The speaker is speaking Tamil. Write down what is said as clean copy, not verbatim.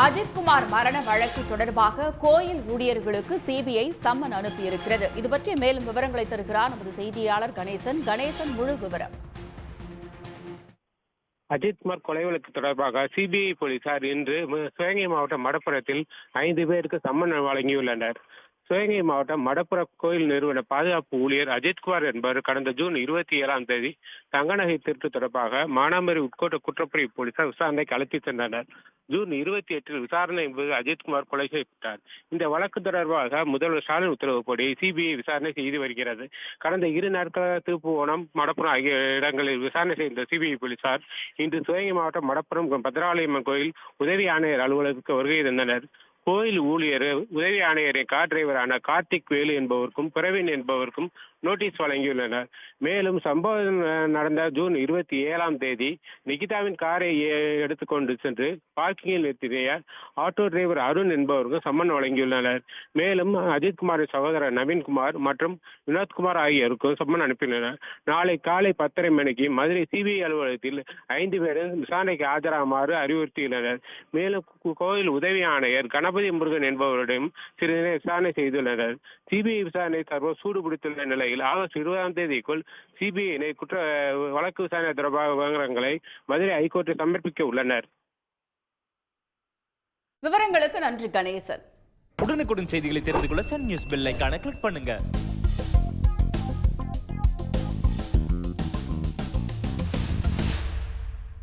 அஜித்குமார் மரண வழக்கு தொடர்பாக கோயில் ஊழியர்களுக்கு சிபிஐ சம்மன் அனுப்பியிருக்கிறது. இது பற்றி மேலும் விவரங்களை தருகிறார் நமது செய்தியாளர் கணேசன். முழு விவரம். அஜித்குமார் கொலை வழக்கு தொடர்பாக சிபிஐ போலீசார் இன்று சிவகங்கை மாவட்டம் மடப்புறத்தில் 5 பேருக்கு சம்மன் வழங்கியுள்ளனர். சிவகங்கை மாவட்டம் மடப்புற கோயில் நிறுவன பாதுகாப்பு ஊழியர் அஜித்குமார் என்பவர் கடந்த ஜூன் 27ஆம் தேதி தங்க நகை திருட்டு தொடர்பாக மானாமரி உட்கோட்ட குற்றப்பிரிவு போலீசார் விசாரணைக்கு அழைத்துச் சென்றனர். ஜூன் 28 விசாரணை போது அஜித்குமார் கொலை செய்யப்பட்டார். இந்த வழக்கு தொடர்பாக முதல்வர் ஸ்டாலின் உத்தரவுப்படி சிபிஐ விசாரணை செய்து வருகிறது. கடந்த 2 நாட்களாக திருப்புவனம், மடப்புறம் ஆகிய இடங்களில் விசாரணை செய்த சிபிஐ போலீசார் இன்று சிவகங்கை மாவட்டம் மடப்புறம் பத்ராலயம்மன் கோயில் உதவி ஆணையர் அலுவலகத்துக்கு வருகை தந்தனர். கோயில் ஊழியர் உதவி ஆணையரின் கார் டிரைவரான கார்த்திக் வேலு என்பவருக்கும் பிரவீன் என்பவருக்கும் நோட்டீஸ் வழங்கியுள்ளனர். மேலும் சம்பவம் நடந்த ஜூன் 27ஆம் தேதி நிகிதாவின் காரை எடுத்துக்கொண்டு சென்று பார்க்கிங்கில் நிறுத்திய ஆட்டோ டிரைவர் அருண் என்பவருக்கும் சம்மன் வழங்கியுள்ளனர். மேலும் அஜித்குமாரின் சகோதரர் நவீன்குமார் மற்றும் வினோத்குமார் ஆகியோருக்கும் சம்மன் அனுப்பியுள்ளனர். நாளை காலை 10:30 மணிக்கு மதுரை சிபிஐ அலுவலகத்தில் 5 பேரும் விசாரணைக்கு ஆஜராகுமாறு அறிவுறுத்தியுள்ளனர். மேலும் கோயில் உதவி ஆணையர் கணபதி முருகன் என்பவரிடம் சிறிது விசாரணை செய்துள்ளனர். சிபிஐ விசாரணை தற்போது சூடுபிடித்துள்ள நிலையில் ஆகஸ்ட் 20ஆம் தேதிக்குள் சிபிஐ குற்ற வழக்கு விசாரணை தொடர்பாக விவரங்களை மதுரை ஹைகோர்ட்டில் சமர்ப்பிக்க உள்ளனர். விவரங்களுக்கு நன்றி கணேசன். உடனுக்குடன் செய்திகளை தெரிந்து கொள்ள சன் நியூஸ் பெல் ஐகானை கிளிக் பண்ணுங்க.